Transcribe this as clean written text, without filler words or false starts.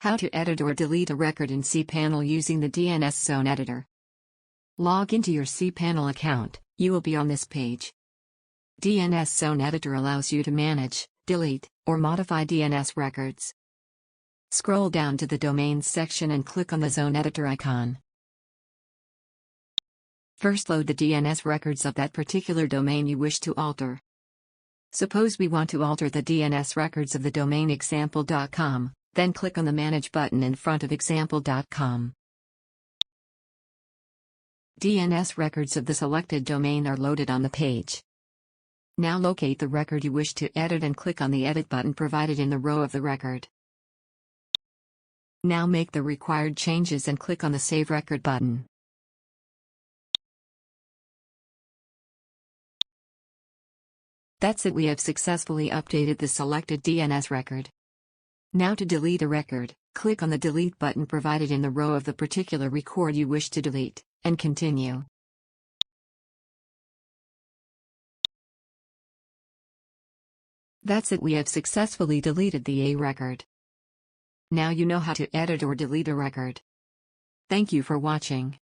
How to edit or delete a record in cPanel using the DNS Zone Editor. Log into your cPanel account, you will be on this page. DNS Zone Editor allows you to manage, delete, or modify DNS records. Scroll down to the Domains section and click on the Zone Editor icon. First load the DNS records of that particular domain you wish to alter. Suppose we want to alter the DNS records of the domain example.com. Then click on the Manage button in front of example.com. DNS records of the selected domain are loaded on the page. Now locate the record you wish to edit and click on the Edit button provided in the row of the record. Now make the required changes and click on the Save Record button. That's it, we have successfully updated the selected DNS record. Now to delete a record, click on the Delete button provided in the row of the particular record you wish to delete, and continue. That's it, we have successfully deleted the record. Now you know how to edit or delete a record. Thank you for watching.